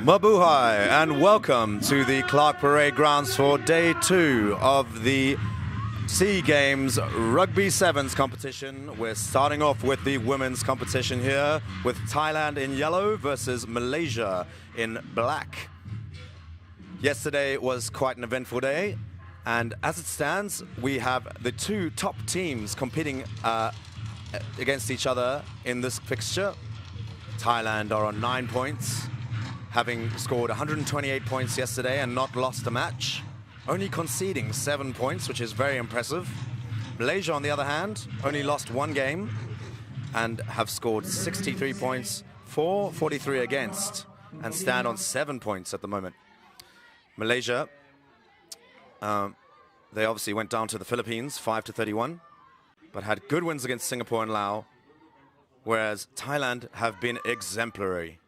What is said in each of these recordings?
Mabuhay and welcome to the Clark Parade Grounds for Day 2 of the SEA Games Rugby Sevens competition. We're starting off with the women's competition here with Thailand in yellow versus Malaysia in black. Yesterday was quite an eventful day, and as it stands, we have the two top teams competing against each other in this fixture. Thailand are on 9 points, having scored 128 points yesterday and not lost a match, only conceding 7 points, which is very impressive. Malaysia, on the other hand, only lost one game and have scored 63 points, 43 against, and stand on 7 points at the moment. Malaysia, they obviously went down to the Philippines, 5-31, but had good wins against Singapore and Laos, whereas Thailand have been exemplary,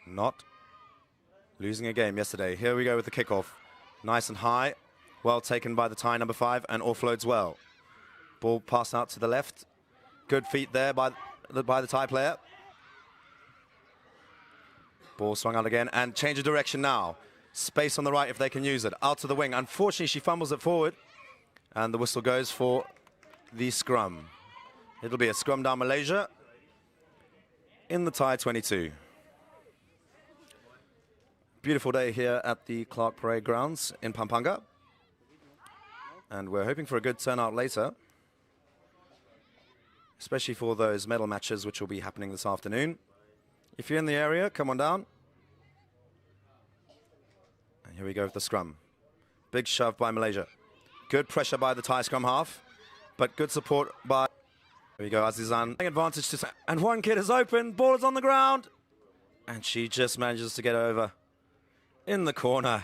not losing a game yesterday. Here we go with the kickoff. Nice and high, well taken by the Thai number 5 and offloads well. Ball passed out to the left. Good feet there by the Thai player. Ball swung out again and change of direction now. Space on the right if they can use it. Out to the wing. Unfortunately, she fumbles it forward and the whistle goes for the scrum. It'll be a scrum down Malaysia in the Thai 22. Beautiful day here at the Clark Parade Grounds in Pampanga. And we're hoping for a good turnout later, especially for those medal matches which will be happening this afternoon. If you're in the area, come on down. And here we go with the scrum. Big shove by Malaysia. Good pressure by the Thai scrum half, but good support by... Here we go, Azizan. Advantage to... And one kid is open, ball is on the ground. And she just manages to get over in the corner.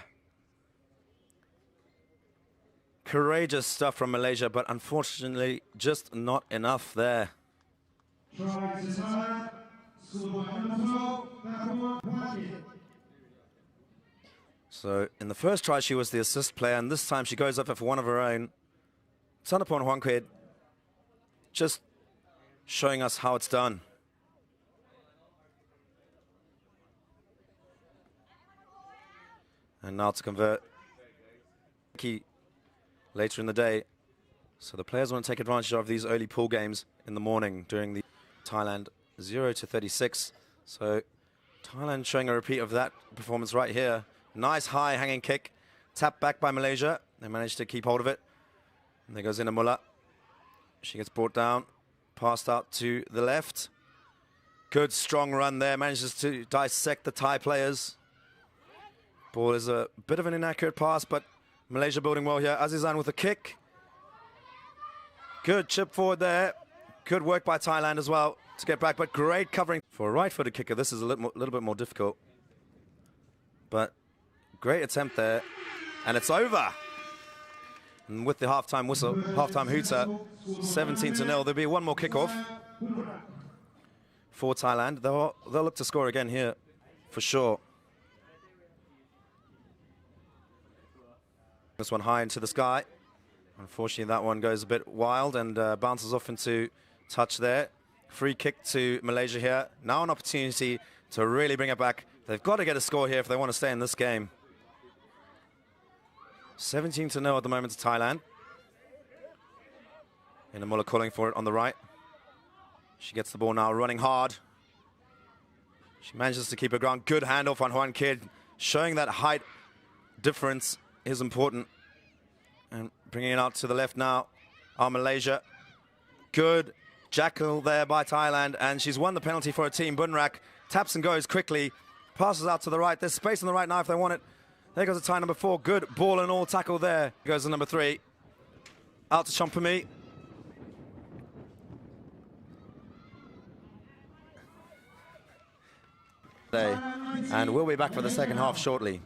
Courageous stuff from Malaysia, but unfortunately just not enough there. So in the first try she was the assist player, and this time she goes up for one of her own. Sanapon Huangquid just showing us how it's done. And now to convert key later in the day. So the players want to take advantage of these early pool games in the morning during the Thailand 0-36. So Thailand showing a repeat of that performance right here. Nice high hanging kick. Tapped back by Malaysia. They managed to keep hold of it. And there goes Inamullah. She gets brought down. Passed out to the left. Good strong run there. Manages to dissect the Thai players. Ball is a bit of an inaccurate pass, but Malaysia building well here. Azizan with a kick. Good chip forward there. Good work by Thailand as well to get back, but great covering. For a right-footed kicker, this is a little bit more difficult. But great attempt there. And it's over. And with the halftime whistle, halftime hooter, 17-0. There'll be one more kickoff for Thailand. They'll look to score again here for sure. This one high into the sky. Unfortunately, that one goes a bit wild and bounces off into touch there. Free kick to Malaysia here. Now an opportunity to really bring it back. They've got to get a score here if they want to stay in this game. 17-0 at the moment to Thailand. Inamullah calling for it on the right. She gets the ball now, running hard. She manages to keep her ground. Good handoff on Huangquid, showing that height difference is important. And bringing it out to the left now are Malaysia. Good jackal there by Thailand, and she's won the penalty for her team. Bunrak taps and goes quickly, passes out to the right. There's space on the right now if they want it. There goes the Thai number 4. Good ball and all tackle there. Goes the number 3. Out to Champumi. And we'll be back for the second half shortly.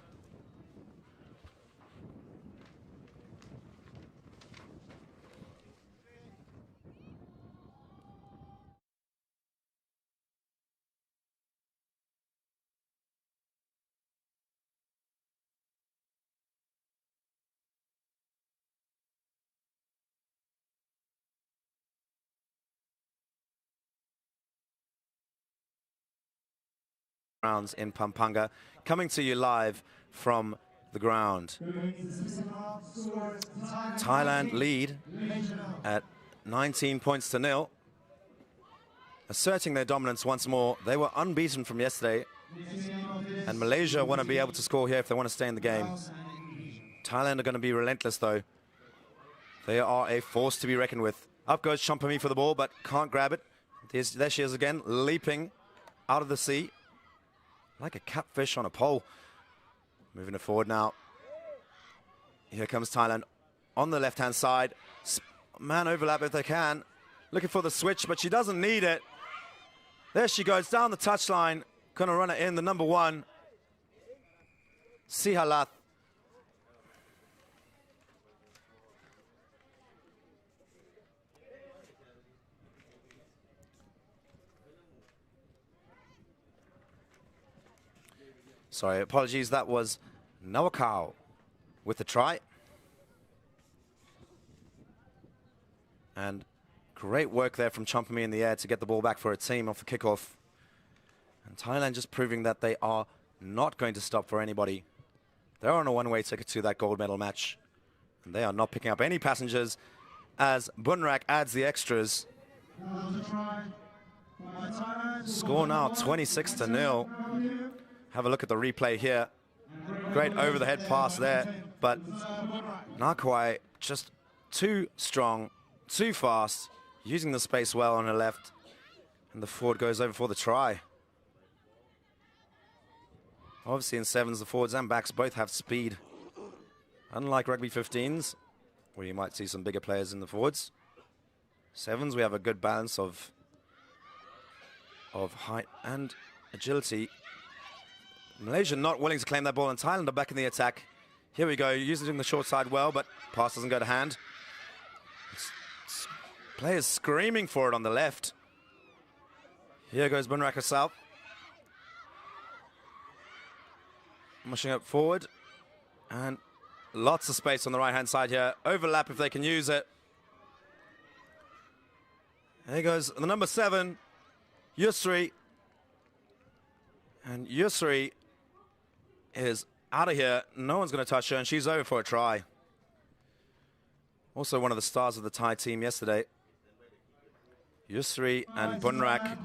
rounds in Pampanga, coming to you live from the ground. Thailand lead at 19 points to nil, asserting their dominance once more. They were unbeaten from yesterday, and Malaysia want to be able to score here if they want to stay in the game. Thailand are going to be relentless though. They are a force to be reckoned with. Up goes Champami for the ball, but can't grab it. There she is again, leaping out of the sea like a catfish on a pole. Moving it forward now. Here comes Thailand on the left-hand side. Man overlap if they can. Looking for the switch, but she doesn't need it. There she goes, down the touchline. Gonna run it in, the number 1. Sihalat. Sorry, apologies, that was Nawakau with the try. And great work there from Champami in the air to get the ball back for a team off the kickoff. And Thailand just proving that they are not going to stop for anybody. They're on a one-way ticket to that gold medal match. And they are not picking up any passengers as Bunrak adds the extras. Score now 26 to 0. Have a look at the replay here. Great over-the-head pass there, but Nakwai just too strong, too fast, using the space well on her left, and the forward goes over for the try. Obviously in sevens, the forwards and backs both have speed. Unlike rugby 15s, where you might see some bigger players in the forwards, sevens we have a good balance of height and agility. Malaysia not willing to claim that ball, and Thailand are back in the attack. Here we go, using the short side well, but pass doesn't go to hand. Players screaming for it on the left. Here goes Bunrak herself. Mushing up forward. And lots of space on the right-hand side here. Overlap if they can use it. There goes the number 7, Yusri. And Yusri is out of here. No one's going to touch her, and she's over for a try. Also one of the stars of the Thai team yesterday. Yusri and Bunrak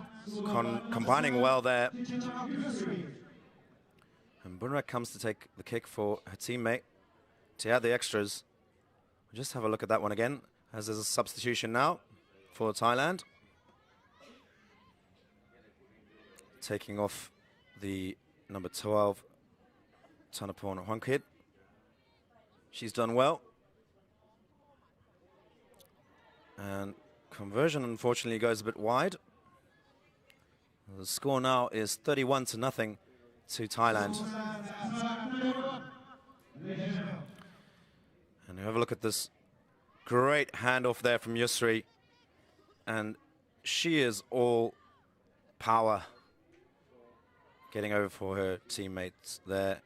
combining well there. And Bunrak comes to take the kick for her teammate to add the extras. We'll just have a look at that one again, as there's a substitution now for Thailand. Taking off the number 12, Tanapon Huangkid. She's done well. And conversion, unfortunately, goes a bit wide. The score now is 31 to 0 to Thailand. And have a look at this great handoff there from Yusri. And she is all power. Getting over for her teammates there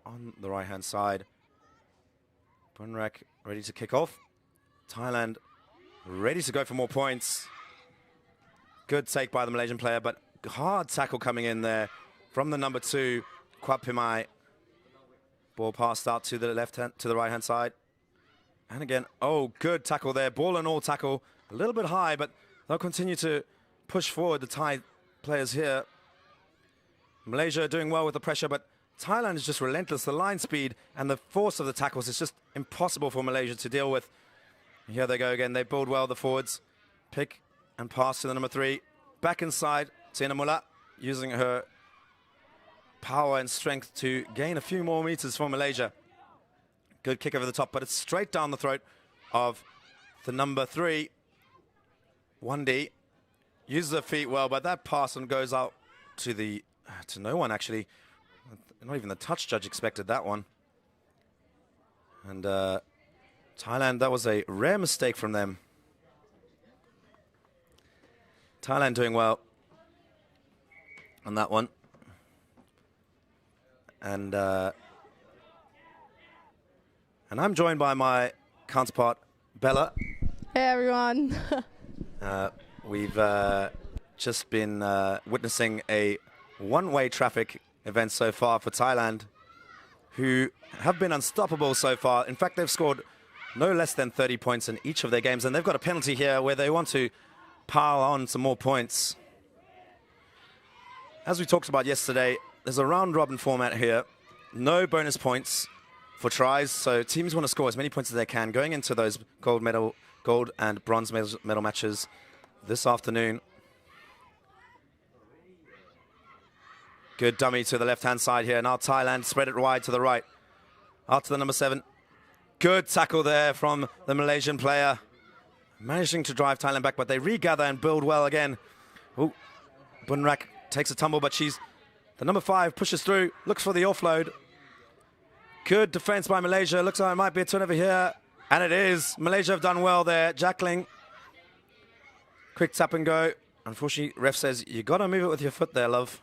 on the right-hand side. Bunrak ready to kick off. Thailand ready to go for more points. Good take by the Malaysian player, but hard tackle coming in there from the number 2, Kwap Pimai. Ball passed out to the to the right-hand side. And again, oh, good tackle there. Ball and all tackle. A little bit high, but they'll continue to push forward the Thai players here. Malaysia doing well with the pressure, but Thailand is just relentless. The line speed and the force of the tackles is just impossible for Malaysia to deal with. Here they go again. They build well, the forwards. Pick and pass to the number 3. Back inside, Tina Mulla, using her power and strength to gain a few more meters for Malaysia. Good kick over the top, but it's straight down the throat of the number 3, 1D. Uses her feet well, but that pass and goes out to no one, actually. Not even the touch judge expected that one. And Thailand, that was a rare mistake from them. Thailand doing well on that one. And I'm joined by my counterpart, Bella. Hey, everyone. We've just been witnessing a one-way traffic event so far for Thailand, who have been unstoppable so far. In fact, they've scored no less than 30 points in each of their games, and they've got a penalty here where they want to pile on some more points. As we talked about yesterday, there's a round-robin format here. No bonus points for tries, so teams want to score as many points as they can going into those gold and bronze medal matches this afternoon. Good dummy to the left-hand side here. Now Thailand spread it wide to the right. Out to the number 7. Good tackle there from the Malaysian player. Managing to drive Thailand back, but they regather and build well again. Oh, Bunrak takes a tumble, but the number 5 pushes through, looks for the offload. Good defense by Malaysia. Looks like it might be a turnover here. And it is. Malaysia have done well there. Jackling. Quick tap and go. Unfortunately, ref says, you got to move it with your foot there, love.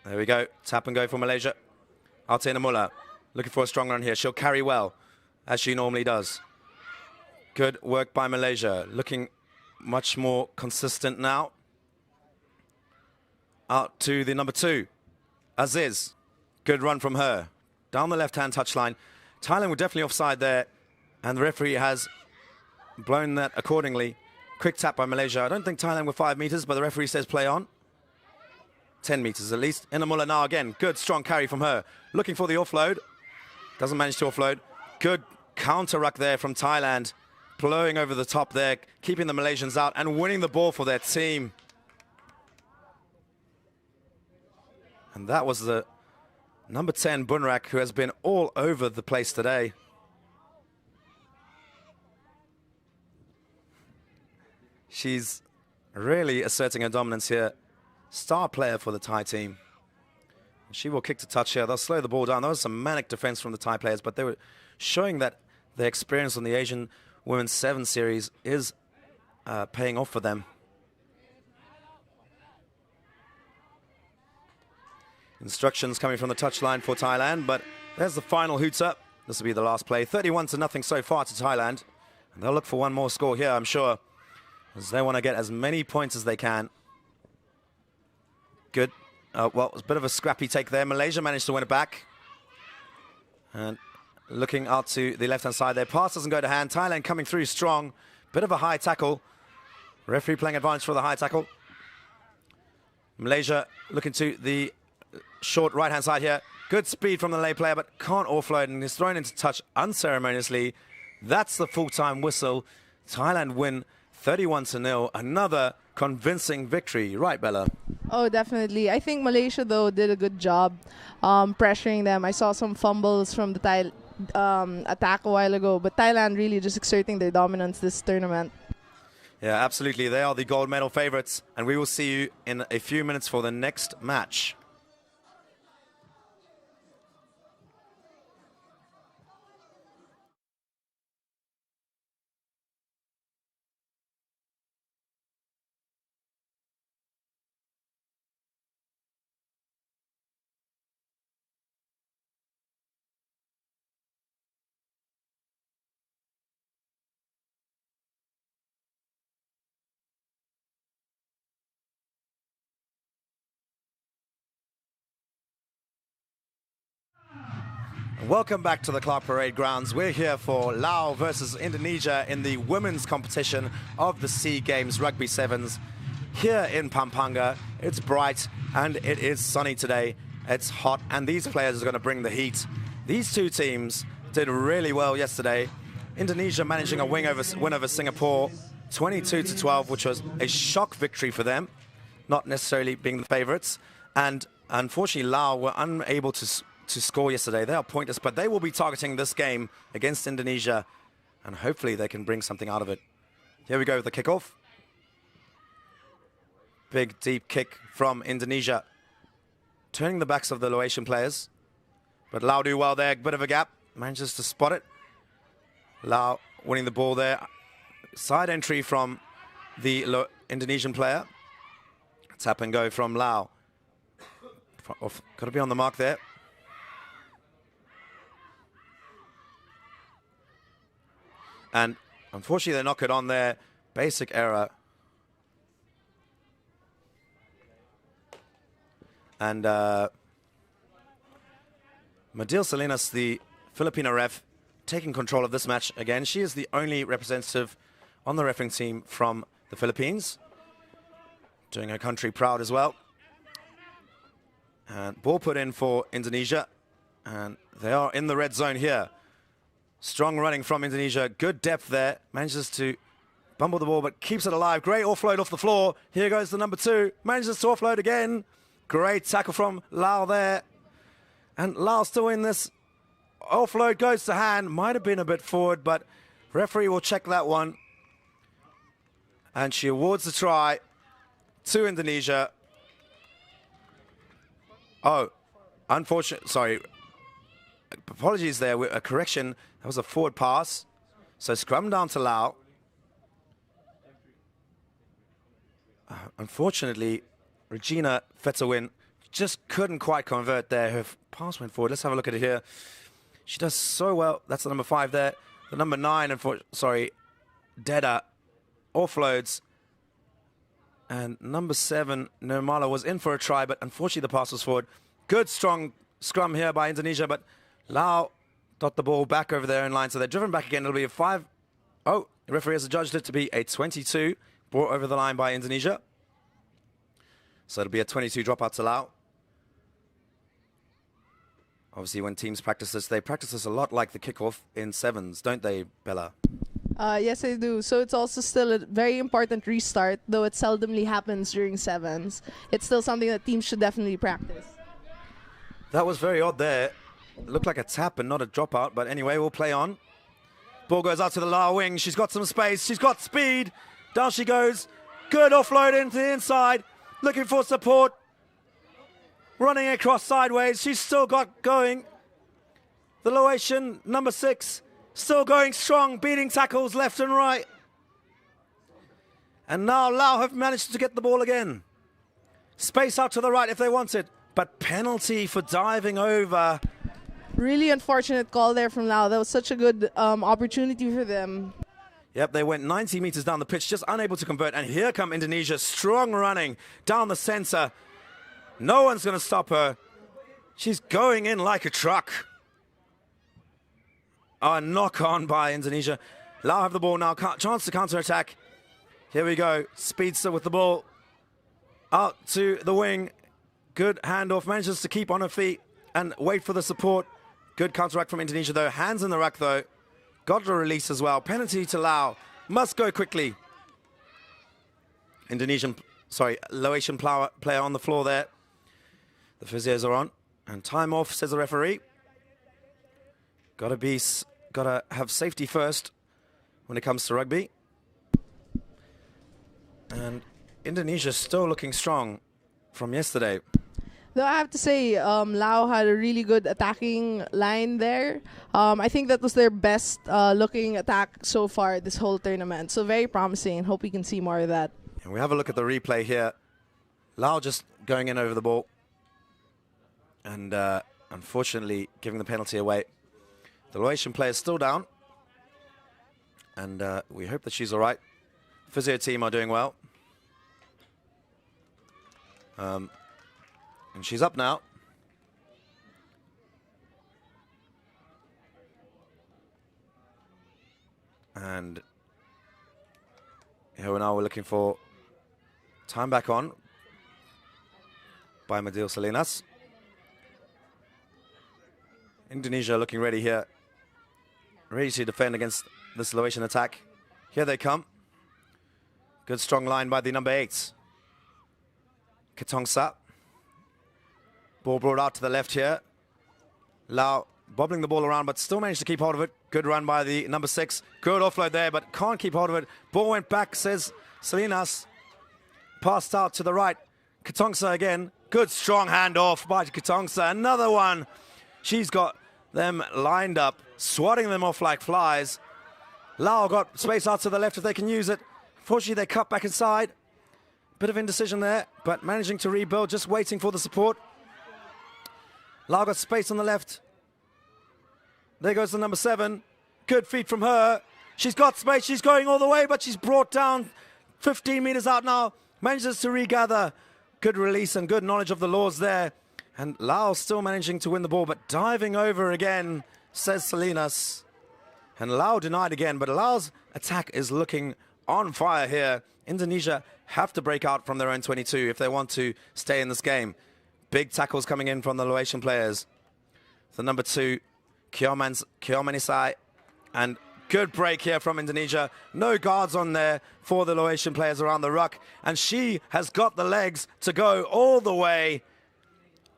There we go. Tap and go for Malaysia. Altina Muller looking for a strong run here. She'll carry well, as she normally does. Good work by Malaysia. Looking much more consistent now. Out to the number 2. Aziz. Good run from her. Down the left-hand touchline. Thailand were definitely offside there, and the referee has blown that accordingly. Quick tap by Malaysia. I don't think Thailand were 5 meters, but the referee says play on. 10 meters at least. Inamula now again. Good, strong carry from her. Looking for the offload. Doesn't manage to offload. Good counter ruck there from Thailand. Blowing over the top there, keeping the Malaysians out and winning the ball for their team. And that was the number 10, Bunrak, who has been all over the place today. She's really asserting her dominance here. Star player for the Thai team. She will kick to touch here. They'll slow the ball down. There was some manic defense from the Thai players, but they were showing that their experience on the Asian Women's 7 Series is paying off for them. Instructions coming from the touchline for Thailand, but there's the final hoots up. This will be the last play. 31-0 so far to Thailand. And they'll look for one more score here, I'm sure, as they want to get as many points as they can. Good. Well, it was a bit of a scrappy take there. Malaysia managed to win it back. And looking out to the left-hand side there. Pass doesn't go to hand. Thailand coming through strong. Bit of a high tackle. Referee playing advantage for the high tackle. Malaysia looking to the short right-hand side here. Good speed from the lay player, but can't offload and is thrown into touch unceremoniously. That's the full-time whistle. Thailand win 31-0. Another convincing victory. Right, Bella? Oh, definitely. I think Malaysia, though, did a good job pressuring them. I saw some fumbles from the Thai attack a while ago, but Thailand really just exerting their dominance this tournament. Yeah, absolutely. They are the gold medal favorites, and we will see you in a few minutes for the next match. Welcome back to the Clark Parade Grounds. We're here for Laos versus Indonesia in the women's competition of the SEA Games Rugby Sevens here in Pampanga. It's bright and it is sunny today. It's hot and these players are going to bring the heat. These two teams did really well yesterday. Indonesia managing a win over Singapore 22-12, which was a shock victory for them, not necessarily being the favorites. And unfortunately, Laos were unable to score yesterday. They are pointless, but they will be targeting this game against Indonesia, and hopefully they can bring something out of it. Here we go with the kickoff. Big, deep kick from Indonesia, turning the backs of the Laotian players. But Laos do well there. Bit of a gap. Manages to spot it. Laos winning the ball there. Side entry from the Indonesian player. Tap and go from Laos. Got to be on the mark there. And unfortunately, they knock it on there. Basic error. And Madil Salinas, the Filipino ref, taking control of this match again. She is the only representative on the refereeing team from the Philippines, doing her country proud as well. And ball put in for Indonesia, and they are in the red zone here. Strong running from Indonesia, good depth there, manages to bumble the ball but keeps it alive. Great offload off the floor. Here goes the number 2, manages to offload again. Great tackle from Lau there. And Lau still in this. Offload goes to hand, might have been a bit forward, but referee will check that one. And she awards the try to Indonesia. Oh, unfortunate, sorry. Apologies there, a correction. That was a forward pass. So scrum down to Lau. Unfortunately, Regina Fetterwin just couldn't quite convert there. Her pass went forward. Let's have a look at it here. She does so well. That's the number 5 there. The number 9, Deda, offloads. And number 7, Nirmala, was in for a try, but unfortunately the pass was forward. Good, strong scrum here by Indonesia, but Lau got the ball back over their own line, so they're driven back again. It'll be a 5. Oh, the referee has adjudged it to be a 22, brought over the line by Indonesia. So it'll be a 22 dropout to Lau. Obviously, when teams practice this, they practice this a lot like the kickoff in sevens, don't they, Bella? Yes, I do. So it's also still a very important restart, though it seldomly happens during sevens. It's still something that teams should definitely practice. That was very odd there. It looked like a tap and not a dropout, but anyway, we'll play on. Ball goes out to the Lau wing. She's got some space. She's got speed. Down she goes. Good offload into the inside. Looking for support. Running across sideways. She's still got going. The Laotian, number 6, still going strong, beating tackles left and right. And now Lau have managed to get the ball again. Space out to the right if they want it, but penalty for diving over. Really unfortunate call there from Lau. That was such a good opportunity for them. Yep, they went 90 meters down the pitch, just unable to convert. And here come Indonesia, strong running down the center. No one's going to stop her. She's going in like a truck. A knock on by Indonesia. Lau have the ball now. Chance to counter-attack. Here we go. Speedster with the ball. Out to the wing. Good handoff. Manages to keep on her feet and wait for the support. Good counteract from Indonesia, though. Hands in the ruck, though. Got the release as well. Penalty to Lau. Must go quickly. Laotian player on the floor there. The physios are on. And time off, says the referee. Gotta have safety first when it comes to rugby. And Indonesia's still looking strong from yesterday. Though I have to say, Lau had a really good attacking line there. I think that was their best looking attack so far this whole tournament. So very promising, and hope we can see more of that. And we have a look at the replay here. Lau just going in over the ball. And unfortunately giving the penalty away. The Laotian player is still down. And we hope that she's all right. Physio team are doing well. And she's up now. And here now we're looking for time back on by Madil Salinas. Indonesia looking ready here. Ready to defend against this Laotian attack. Here they come. Good strong line by the number 8. Ketongsa. Ball brought out to the left here. Lau bobbling the ball around, but still managed to keep hold of it. Good run by the number 6. Good offload there, but can't keep hold of it. Ball went back, says Salinas. Passed out to the right. Ketongsa again. Good strong handoff by Ketongsa. Another one. She's got them lined up, swatting them off like flies. Lau got space out to the left if they can use it. Fortunately, they cut back inside. Bit of indecision there, but managing to rebuild, just waiting for the support. Lau got space on the left. There goes the number 7. Good feet from her. She's got space. She's going all the way, but she's brought down 15 meters out now. Manages to regather. Good release and good knowledge of the laws there. And Laos still managing to win the ball, but diving over again, says Salinas. And Lao denied again, but Laos' attack is looking on fire here. Indonesia have to break out from their own 22 if they want to stay in this game. Big tackles coming in from the Laotian players. The number 2, Kiomanisai. And good break here from Indonesia. No guards on there for the Laotian players around the ruck. And she has got the legs to go all the way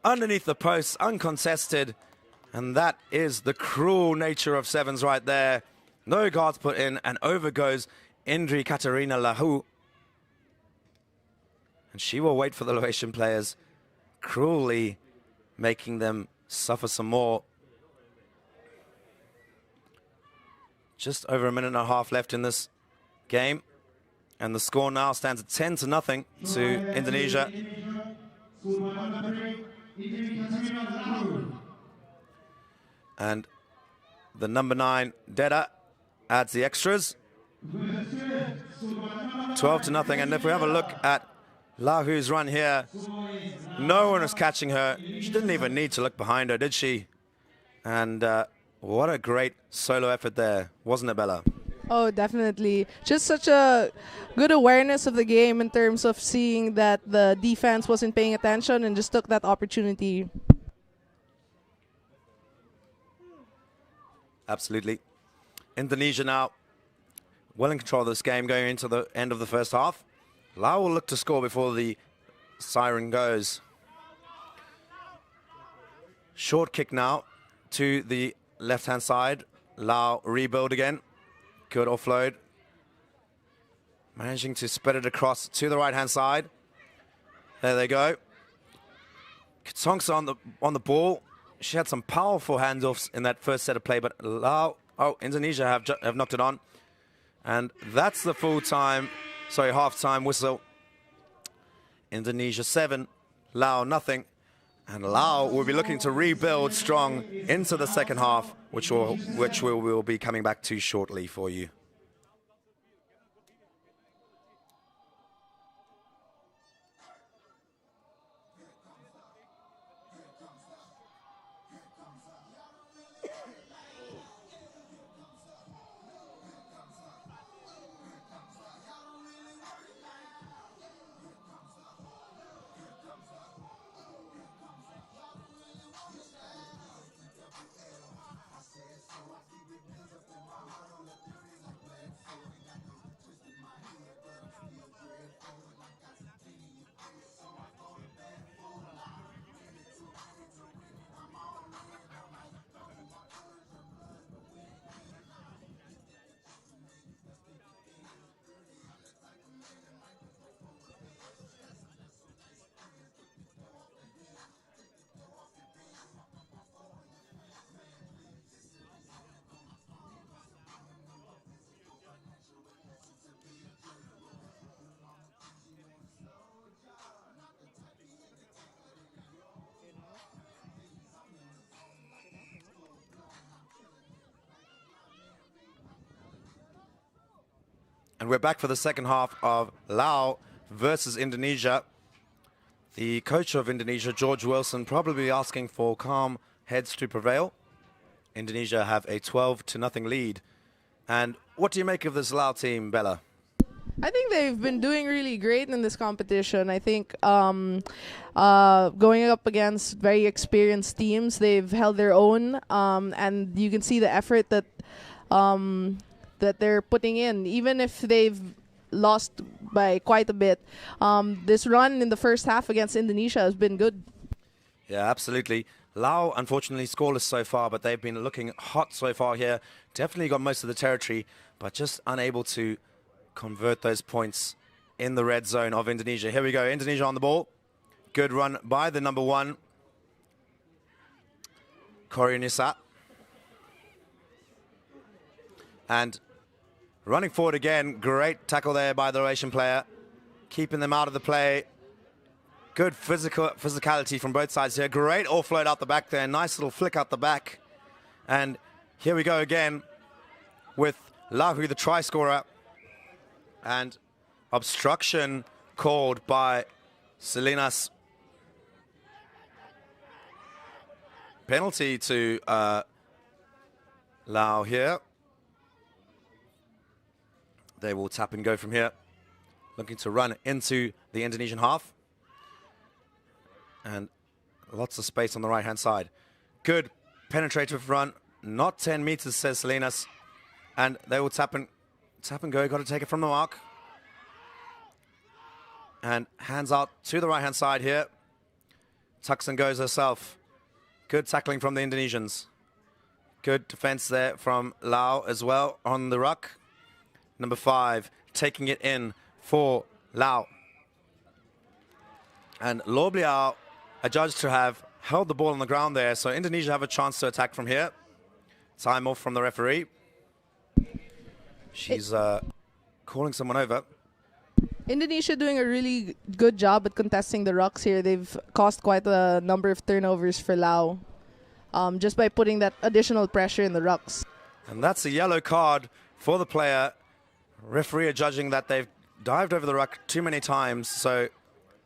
underneath the posts, uncontested. And that is the cruel nature of sevens right there. No guards put in, and over goes Indri Katarina Lahu. And she will wait for the Laotian players, cruelly making them suffer some more. Just over a minute and a half left in this game. And the score now stands at 10-0 to Indonesia. And the number 9, Deda, adds the extras. 12-0. And if we have a look at Lahu's run here, no one was catching her. She didn't even need to look behind her, did she? And what a great solo effort there, wasn't it, Bella? Oh, definitely. Just such a good awareness of the game in terms of seeing that the defense wasn't paying attention and just took that opportunity. Absolutely. Indonesia now well in control of this game going into the end of the first half. Lao will look to score before the siren goes. Short kick now to the left-hand side. Lao rebuild again. Good offload. Managing to spread it across to the right-hand side. There they go. Katsongsa on the ball. She had some powerful handoffs in that first set of play, but Lao, Indonesia have knocked it on. And that's the half-time whistle. Indonesia 7, Lao nothing. And Lao will be looking to rebuild strong into the second half, which we will be coming back to shortly for you. And we're back for the second half of Lao versus Indonesia. The coach of Indonesia, George Wilson, probably asking for calm heads to prevail. Indonesia have a 12-0 lead. And what do you make of this Lao team, Bella? I think they've been doing really great in this competition. I think going up against very experienced teams, they've held their own, and you can see the effort that that they're putting in, even if they've lost by quite a bit. This run in the first half against Indonesia has been good. Yeah, absolutely. Lao, unfortunately, scoreless so far, but they've been looking hot so far here. Definitely got most of the territory, but just unable to convert those points in the red zone of Indonesia. Here we go, Indonesia on the ball. Good run by the number 1, Korionisa. And running forward again, great tackle there by the Laotian player, keeping them out of the play. Good physicality from both sides here. Great offload out the back there, nice little flick out the back. And here we go again with Lahu, the try scorer. And obstruction called by Salinas. penalty to Laos here. They will tap and go from here, looking to run into the Indonesian half. And lots of space on the right-hand side. Good penetrative run, not 10 meters, says Salinas. And they will tap and go, got to take it from the mark. And hands out to the right-hand side here. Tucks and goes herself. Good tackling from the Indonesians. Good defense there from Laos as well on the ruck. Number 5, taking it in for Laos. And Lobliao adjudged to have held the ball on the ground there, so Indonesia have a chance to attack from here. Time off from the referee. She's calling someone over. Indonesia doing a really good job at contesting the rucks here. They've caused quite a number of turnovers for Laos just by putting that additional pressure in the rucks. And that's a yellow card for the player. Referee are judging that they've dived over the ruck too many times, so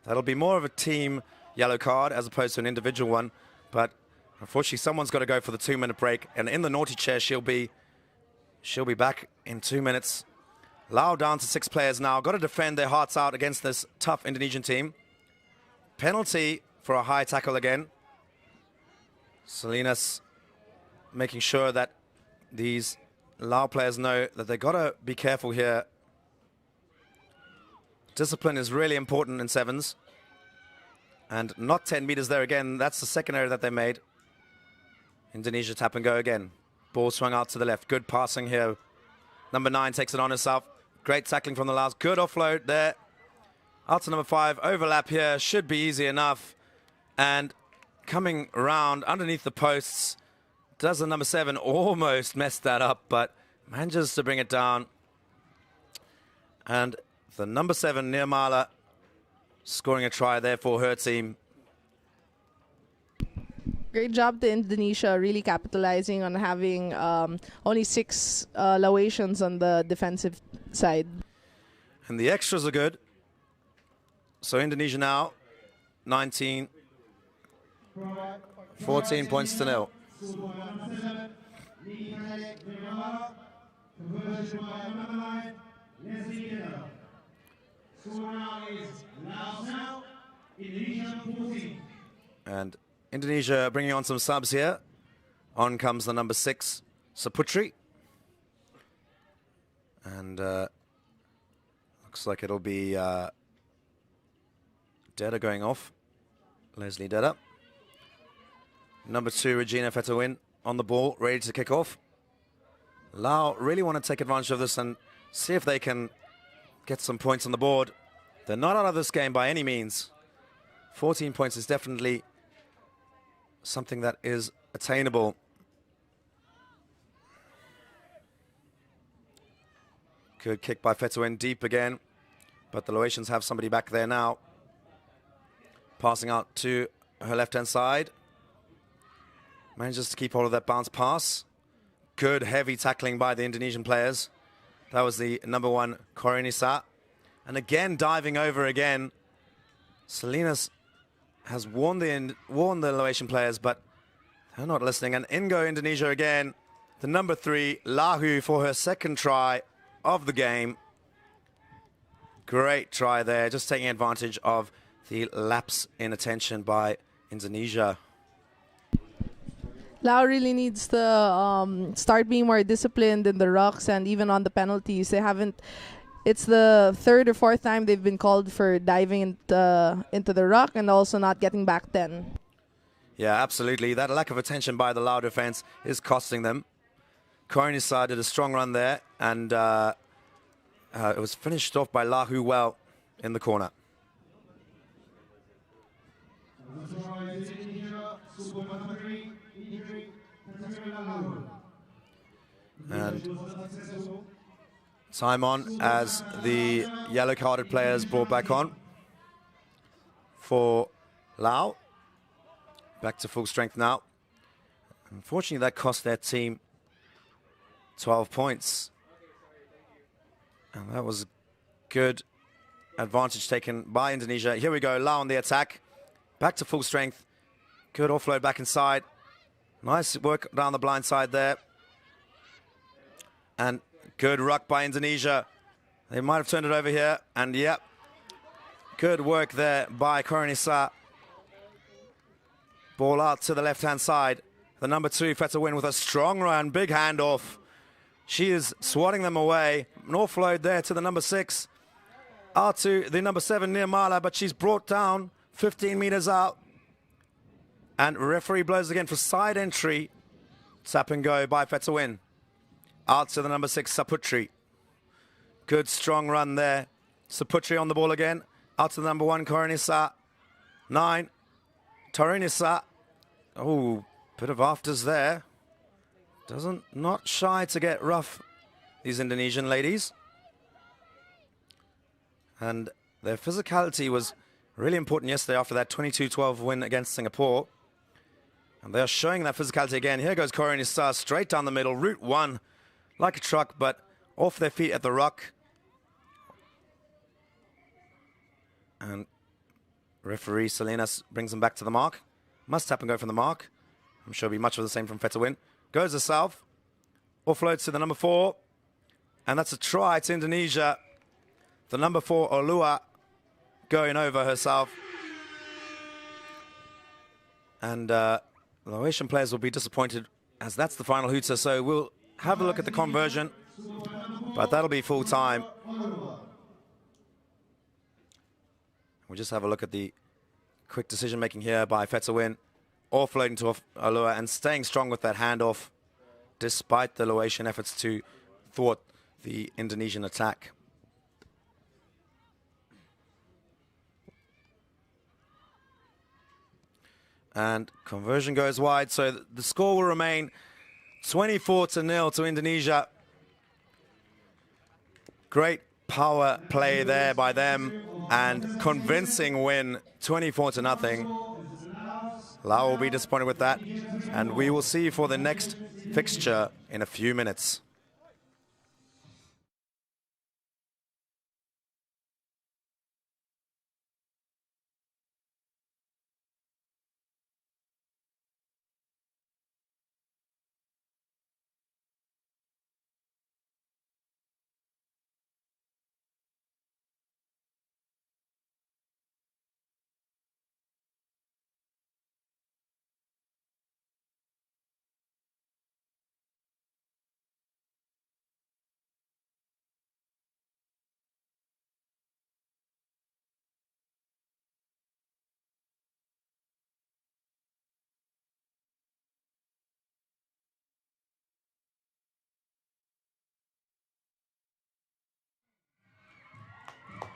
that'll be more of a team yellow card as opposed to an individual one. But unfortunately, someone's got to go for the 2-minute break, and in the naughty chair, she'll be back in 2 minutes. Laos down to 6 players now. Got to defend their hearts out against this tough Indonesian team. Penalty for a high tackle again. Salinas making sure that these Laos players know that they've got to be careful here. Discipline is really important in sevens. And not 10 meters there again. That's the second error that they made. Indonesia tap and go again. Ball swung out to the left. Good passing here. Number 9 takes it on herself. Great tackling from the Laos. Good offload there. Out to number 5. Overlap here. Should be easy enough. And coming around underneath the posts. Does the number 7 almost mess that up, but manages to bring it down. And the number 7, Nirmala, scoring a try there for her team. Great job to Indonesia, really capitalizing on having only 6 Laotians on the defensive side. And the extras are good. So Indonesia now, 14 points to 0. And Indonesia bringing on some subs here. On comes the number 6, Saputri. And looks like it'll be Deda going off. Leslie Deda. Number 2, Regina Fetawin on the ball, ready to kick off. Laos really want to take advantage of this and see if they can get some points on the board. They're not out of this game by any means. 14 points is definitely something that is attainable. Good kick by Fetawin, deep again. But the Laotians have somebody back there now. Passing out to her left-hand side. Manages to keep hold of that bounce pass. Good heavy tackling by the Indonesian players. That was the number 1, Korinisa. And again, diving over again. Salinas has warned the Laotian players, but they're not listening. And in go Indonesia again. The number 3, Lahu, for her second try of the game. Great try there, just taking advantage of the lapse in attention by Indonesia. Laos really needs to start being more disciplined in the rucks and even on the penalties. They haven't. It's the 3rd or 4th time they've been called for diving into the ruck and also not getting back 10. Yeah, absolutely. That lack of attention by the Laos defense is costing them. Korinisa did a strong run there, and it was finished off by Lahu well in the corner. And time on as the yellow-carded players brought back on for Laos. Back to full strength now. Unfortunately, that cost their team 12 points. And that was good advantage taken by Indonesia. Here we go, Laos on the attack. Back to full strength. Good offload back inside. Nice work down the blind side there. And good ruck by Indonesia. They might have turned it over here. And yep, good work there by Koronisa. Ball out to the left-hand side. The number 2, Fetawin, with a strong run, big handoff. She is swatting them away. An offload there to the number 6. Out to the number 7, Nirmala, but she's brought down 15 meters out. And referee blows again for side entry. Tap and go by Fetawin. Out to the number 6, Saputri. Good strong run there. Saputri on the ball again. Out to the number 1, Koronisa. 9, Tarinisa. Oh, bit of afters there. Not shy to get rough, these Indonesian ladies. And their physicality was really important yesterday after that 22-12 win against Singapore. And they're showing that physicality again. Here goes Koronisa straight down the middle, route 1, like a truck, but off their feet at the ruck. And referee Salinas brings them back to the mark. Must tap and go from the mark. I'm sure it'll be much of the same from Fetawin. Goes to south. Offloads to the number 4. And that's a try to Indonesia. The number 4, Olua, going over herself. And the Laotian players will be disappointed as that's the final hooter. So we'll have a look at the conversion. But that'll be full time. We'll just have a look at the quick decision making here by Fetawin. Offloading to Olua and staying strong with that handoff despite the Laotian efforts to thwart the Indonesian attack. And conversion goes wide, so the score will remain 24-0 to Indonesia. Great power play there by them and convincing win, 24-0. Laos will be disappointed with that, and we will see you for the next fixture in a few minutes.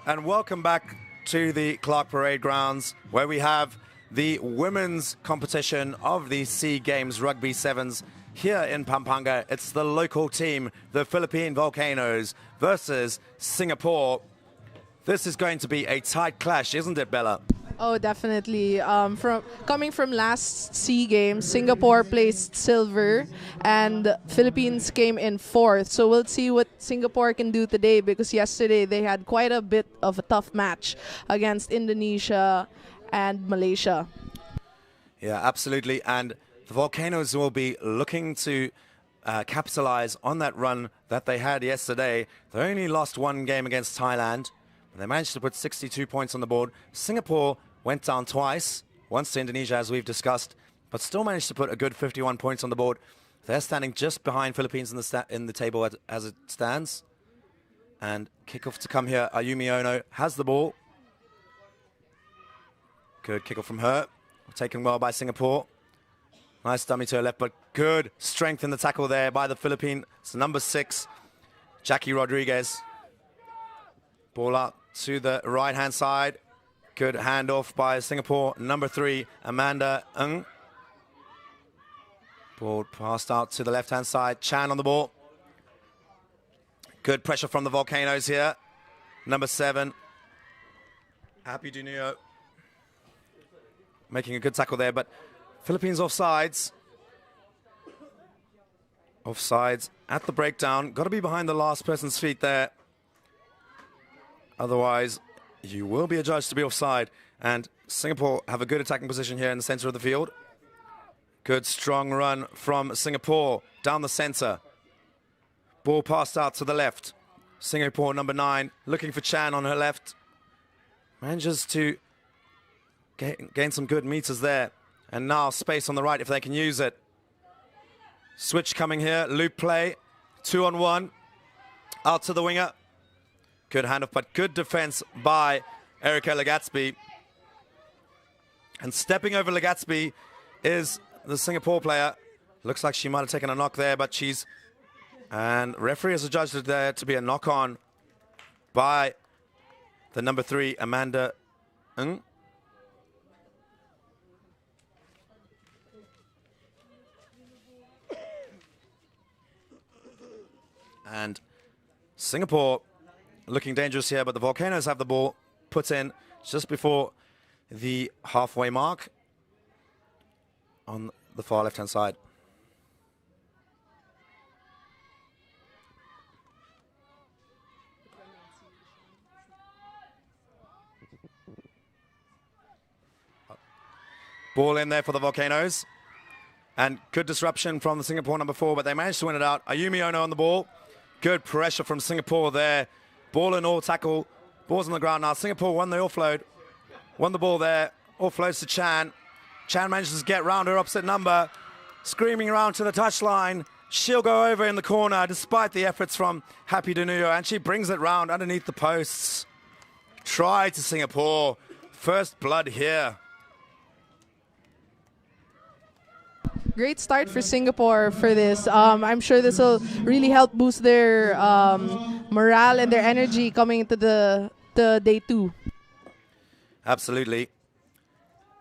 And welcome back to the Clark Parade Grounds, where we have the women's competition of the SEA Games Rugby Sevens here in Pampanga. It's the local team, the Philippine Volcanoes, versus Singapore. This is going to be a tight clash, isn't it, Bella? Oh, definitely. Coming from last SEA Games, Singapore placed silver and Philippines came in 4th. So we'll see what Singapore can do today, because yesterday they had quite a bit of a tough match against Indonesia and Malaysia. Yeah, absolutely. And the Volcanoes will be looking to capitalize on that run that they had yesterday. They only lost 1 game against Thailand. They managed to put 62 points on the board. Singapore went down twice, once to Indonesia, as we've discussed, but still managed to put a good 51 points on the board. They're standing just behind Philippines in the table as it stands. And kickoff to come here. Ayumi Ono has the ball. Good kickoff from her. Taken well by Singapore. Nice dummy to her left, but good strength in the tackle there by the Philippines. It's number 6, Jackie Rodriguez. Ball out to the right-hand side. Good handoff by Singapore. Number 3, Amanda Ng. Ball passed out to the left-hand side. Chan on the ball. Good pressure from the Volcanoes here. Number 7, Happy Dunio. Making a good tackle there, but Philippines offsides. Offsides at the breakdown. Got to be behind the last person's feet there. Otherwise, you will be adjudged to be offside. And Singapore have a good attacking position here in the center of the field. Good strong run from Singapore down the center. Ball passed out to the left. Singapore number 9 looking for Chan on her left. Manages to gain some good meters there. And now space on the right if they can use it. Switch coming here, loop play, 2-on-1. Out to the winger. Good handoff, but good defense by Erica Legatsby. And stepping over Legatsby is the Singapore player. Looks like she might have taken a knock there, but she's... And referee has adjudged it there to be a knock-on by the number 3, Amanda Ng. And Singapore looking dangerous here, but the Volcanoes have the ball put in just before the halfway mark on the far left-hand side. Ball in there for the Volcanoes. And good disruption from the Singapore number 4, but they managed to win it out. Ayumi Ono on the ball. Good pressure from Singapore there. Ball and all tackle. Ball's on the ground now. Singapore won the offload. Won the ball there. Offloads to Chan. Chan manages to get round her opposite number. Screaming around to the touchline. She'll go over in the corner despite the efforts from Happy Danuyo. And she brings it round underneath the posts. Try to Singapore. First blood here. Great start for Singapore for this. I'm sure this will really help boost their morale and their energy coming into the day 2. Absolutely.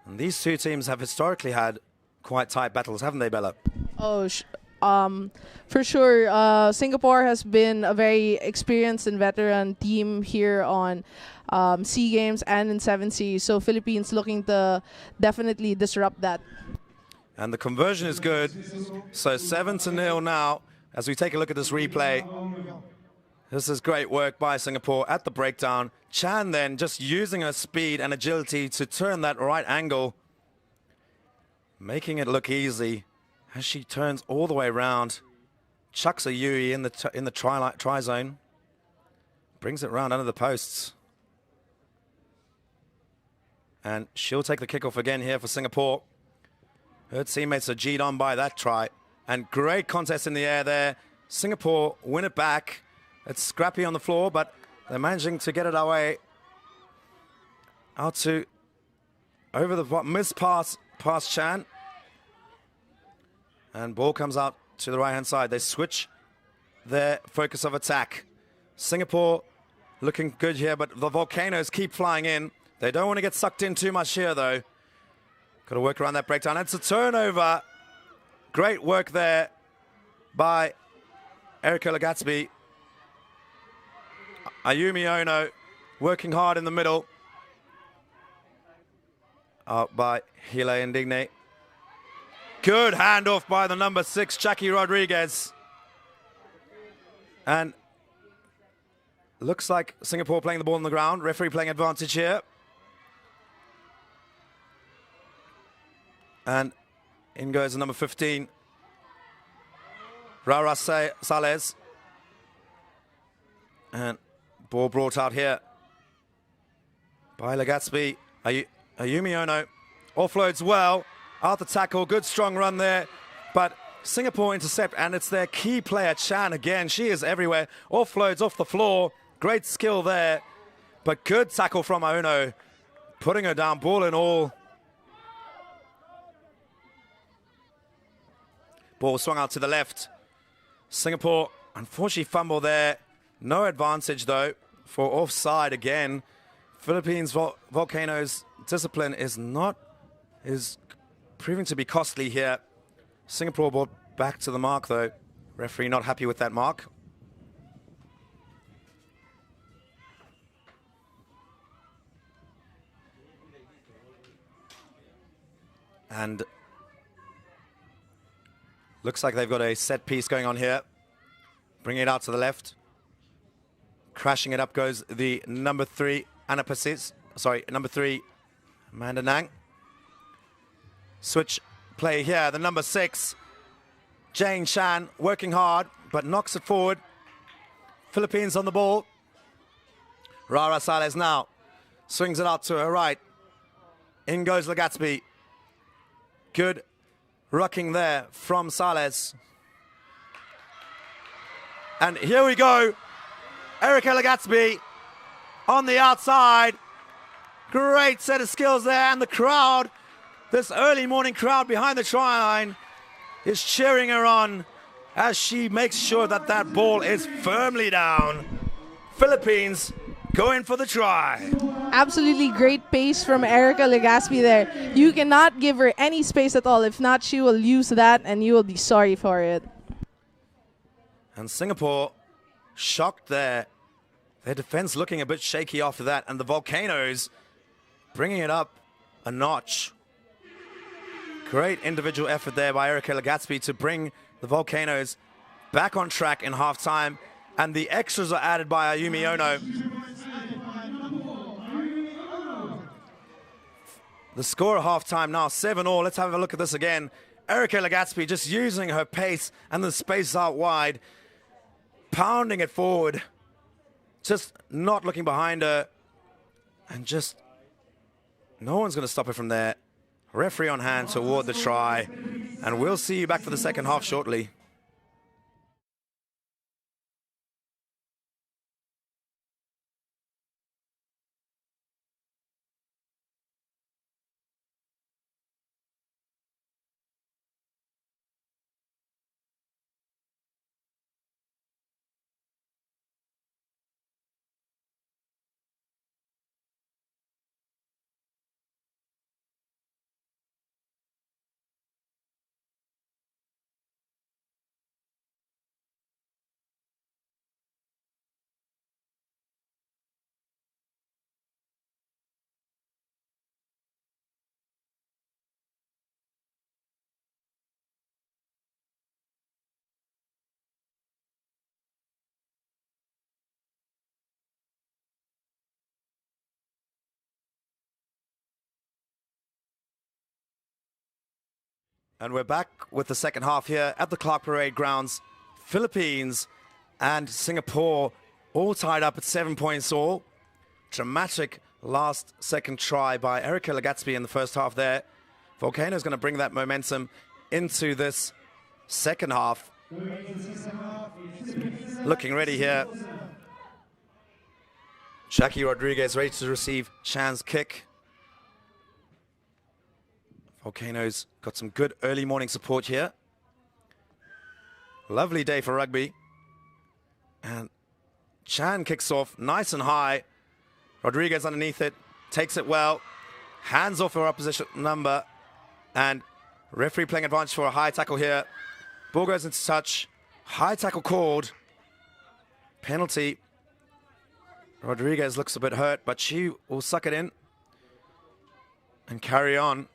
And these two teams have historically had quite tight battles, haven't they, Bella? Oh, for sure. Singapore has been a very experienced and veteran team here on SEA Games and in 7C. So Philippines looking to definitely disrupt that. And the conversion is good. So 7-0 now as we take a look at this replay. This is great work by Singapore at the breakdown. Chan then just using her speed and agility to turn that right angle, making it look easy as she turns all the way around. Chucks a Yui in the try zone. Brings it round under the posts. And she'll take the kickoff again here for Singapore. Her teammates are G'd on by that try. And great contest in the air there. Singapore win it back. It's scrappy on the floor, but they're managing to get it away. Out to over the missed pass past Chan. And ball comes out to the right-hand side. They switch their focus of attack. Singapore looking good here, but the Volcanoes keep flying in. They don't want to get sucked in too much here, though. Got to work around that breakdown. It's a turnover. Great work there by Erica Legatsby. Ayumi Ono working hard in the middle. Out by Hila Indigne. Good handoff by the number 6, Jackie Rodriguez. And looks like Singapore playing the ball on the ground. Referee playing advantage here. And in goes the number 15, Rara Sales. And ball brought out here by Legatsby. Ayumi Ono offloads well. Out the tackle, good strong run there. But Singapore intercept, and it's their key player, Chan, again. She is everywhere. Offloads off the floor. Great skill there. But good tackle from Ono. Putting her down, ball and all. Ball swung out to the left. Singapore, unfortunately, fumble there. No advantage, though, for offside again. Philippines Volcanoes discipline is proving to be costly here. Singapore ball back to the mark, though. Referee not happy with that mark. And looks like they've got a set piece going on here. Bringing it out to the left. Crashing it up goes the number 3, number 3, Amanda Nang. Switch play here. The number 6, Jane Chan, working hard, but knocks it forward. Philippines on the ball. Rara Sales now swings it out to her right. In goes Legatsby. Good rucking there from Sales. And here we go. Erica Legatsby on the outside. Great set of skills there. And the crowd, this early morning crowd behind the try line, is cheering her on as she makes sure that that ball is firmly down. Philippines going for the try. Absolutely great pace from Erica Legaspi there. You cannot give her any space at all. If not, she will use that and you will be sorry for it. And Singapore shocked there. Their defense looking a bit shaky after that. And the Volcanoes bringing it up a notch. Great individual effort there by Erica Legaspi to bring the Volcanoes back on track in halftime. And the extras are added by Ayumi Ono. The score at halftime now, 7-all. Let's have a look at this again. Erica Legaspi just using her pace and the space out wide, pounding it forward, just not looking behind her, and just no one's going to stop her from there. Referee on hand to award the try, and we'll see you back for the second half shortly. And we're back with the second half here at the Clark Parade grounds. Philippines and Singapore all tied up at 7 points all. Dramatic last second try by Erica Legaspi in the first half there. Volcanoes going to bring that momentum into this second half. Looking ready here. Jackie Rodriguez ready to receive Chan's kick. Volcanoes got some good early morning support here. Lovely day for rugby. And Chan kicks off nice and high. Rodriguez underneath it, takes it well. Hands off her opposition number. And referee playing advantage for a high tackle here. Ball goes into touch. High tackle called. Penalty. Rodriguez looks a bit hurt, but she will suck it in and carry on.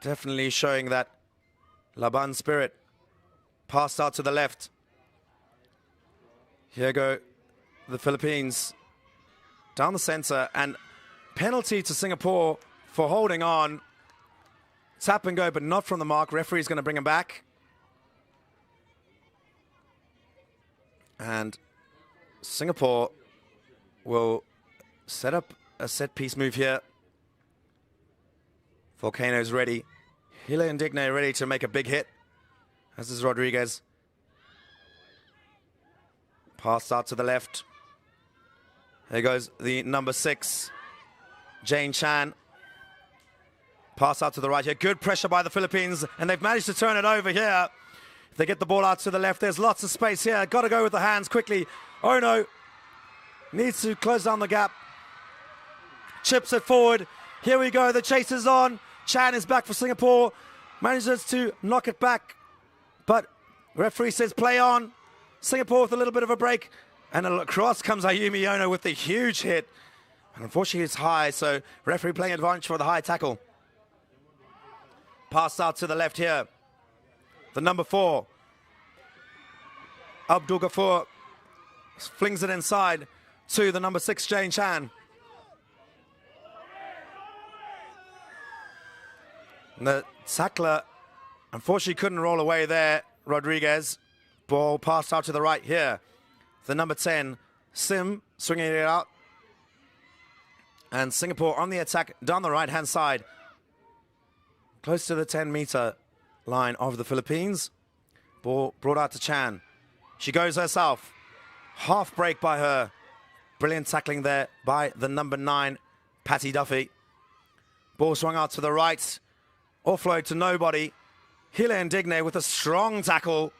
Definitely showing that Laban spirit. Passed out to the left. Here go the Philippines. Down the center, and penalty to Singapore for holding on. Tap and go, but not from the mark. Referee's going to bring him back. And Singapore will set up a set piece move here. Volcanoes ready. Hila Indigne ready to make a big hit. As is Rodriguez. Pass out to the left. There goes the number 6, Jane Chan. Pass out to the right here. Good pressure by the Philippines, and they've managed to turn it over here. If they get the ball out to the left, there's lots of space here. Got to go with the hands quickly. Oh no. Needs to close down the gap. Chips it forward. Here we go. The chase is on. Chan is back for Singapore. Manages to knock it back. But referee says play on. Singapore with a little bit of a break. And across comes Ayumi Ono with the huge hit. And unfortunately it's high, so referee playing advantage for the high tackle. Pass out to the left here. The number 4. Abdul Ghaffur flings it inside to the number 6, Jane Chan. And the tackler, unfortunately, couldn't roll away there. Rodriguez. Ball passed out to the right here. The number 10, Sim, swinging it out. And Singapore on the attack down the right-hand side. Close to the 10-meter line of the Philippines. Ball brought out to Chan. She goes herself. Half break by her. Brilliant tackling there by the number 9, Patty Duffy. Ball swung out to the right. Offload to nobody. Hila Indigne with a strong tackle,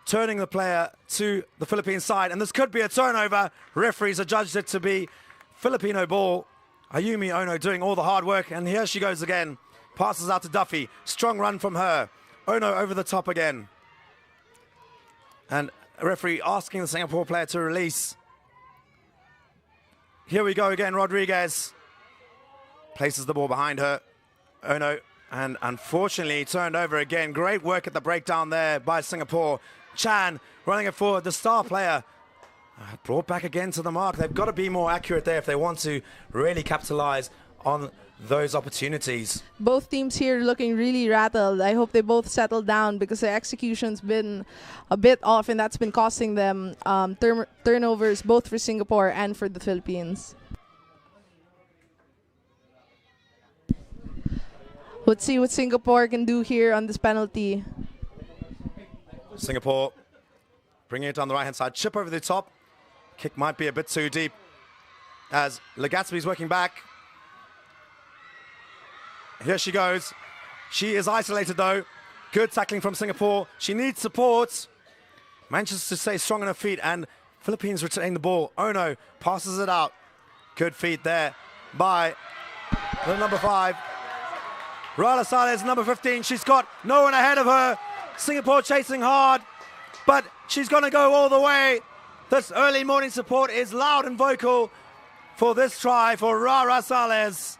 turning the player to the Philippine side. And this could be a turnover. Referees adjudged it to be Filipino ball. Ayumi Ono doing all the hard work. And here she goes again. Passes out to Duffy. Strong run from her. Ono over the top again. And a referee asking the Singapore player to release. Here we go again. Rodriguez places the ball behind her. Ono, and unfortunately turned over again. Great work at the breakdown there by Singapore. Chan running it forward. The star player brought back again to the mark. They've got to be more accurate there if they want to really capitalize on those opportunities. Both teams here looking really rattled. I hope they both settle down because the execution's been a bit off, and that's been costing them turnovers both for Singapore and for the Philippines. Let's see what Singapore can do here on this penalty. Singapore bringing it on the right-hand side. Chip over the top. Kick might be a bit too deep as Legatsby's working back. Here she goes. She is isolated though. Good tackling from Singapore. She needs support. Manages to stay strong on her feet, and Philippines retain the ball. Ono passes it out. Good feet there by the number 5. Rala Saleh, number 15. She's got no one ahead of her. Singapore chasing hard, but she's going to go all the way. This early morning support is loud and vocal for this try for Rara Saleh.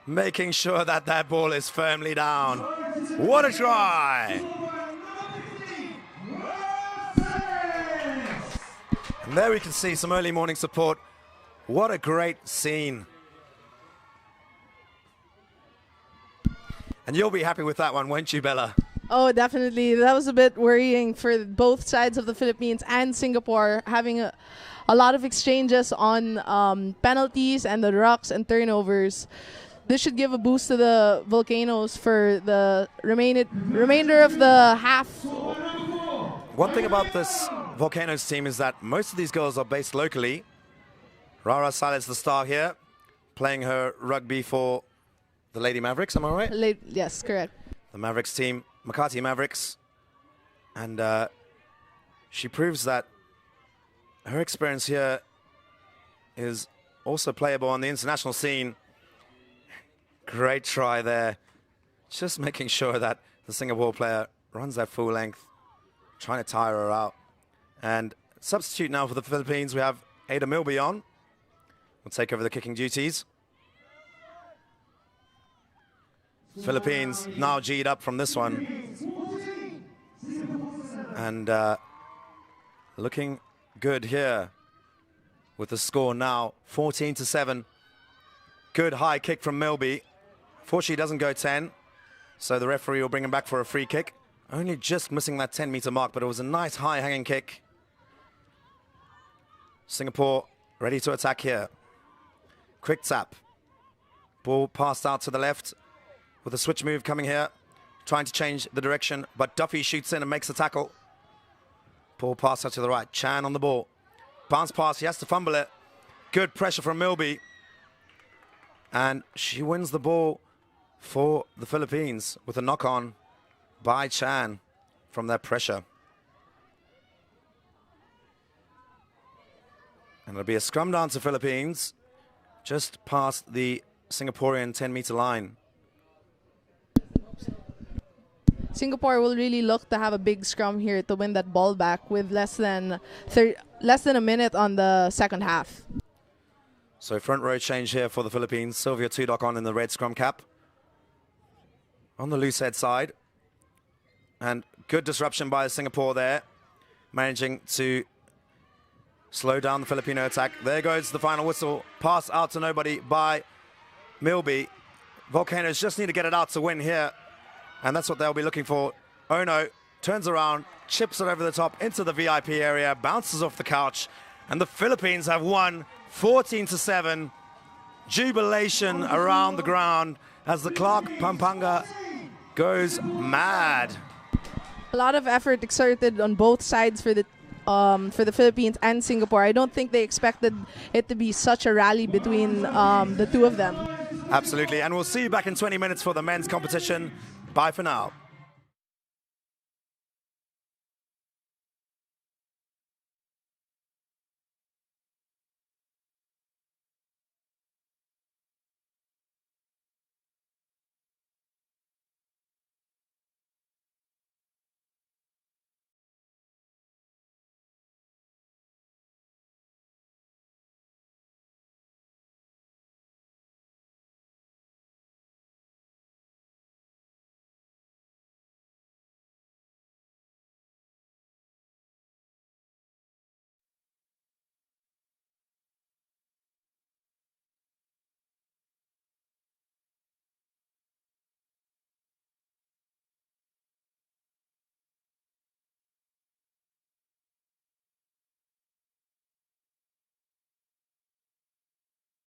Making sure that that ball is firmly down. What a try! And there we can see some early morning support. What a great scene. And you'll be happy with that one, won't you, Bella? Oh, definitely. That was a bit worrying for both sides of the Philippines and Singapore, having a lot of exchanges on penalties and the rucks and turnovers. This should give a boost to the Volcanoes for the remainder of the half. One thing about this Volcanoes team is that most of these girls are based locally. Rara Saleh, the star here, playing her rugby for the Lady Mavericks, am I right? Yes, correct. The Mavericks team, Makati Mavericks. And she proves that her experience here is also playable on the international scene. Great try there. Just making sure that the Singapore player runs that full length, trying to tire her out. And substitute now for the Philippines, we have Ada Milby on. Will take over the kicking duties. Philippines now G'd up from this one. And looking good here with the score now 14-7. Good high kick from Milby. Fortunately, doesn't go 10. So the referee will bring him back for a free kick. Only just missing that 10-meter mark, but it was a nice high hanging kick. Singapore ready to attack here. Quick tap. Ball passed out to the left with a switch move coming here. Trying to change the direction, but Duffy shoots in and makes the tackle. Ball passed out to the right. Chan on the ball. Bounce pass, he has to fumble it. Good pressure from Milby. And she wins the ball for the Philippines with a knock-on by Chan from that pressure. And it'll be a scrum down to Philippines just past the Singaporean 10-meter line. Singapore will really look to have a big scrum here to win that ball back with less than a minute on the second half. So front row change here for the Philippines. Sylvia Tudok on in the red scrum cap. On the loose head side. And good disruption by Singapore there. Managing to slow down the Filipino attack. There goes the final whistle. Pass out to nobody by Milby. Volcanoes just need to get it out to win here. And that's what they'll be looking for. Oh no, turns around, chips it over the top into the VIP area, bounces off the couch. And the Philippines have won 14-7. Jubilation around the ground as the Clark Pampanga goes mad. A lot of effort exerted on both sides for the Philippines and Singapore. I don't think they expected it to be such a rally between the two of them. Absolutely, and we'll see you back in 20 minutes for the men's competition. Bye for now.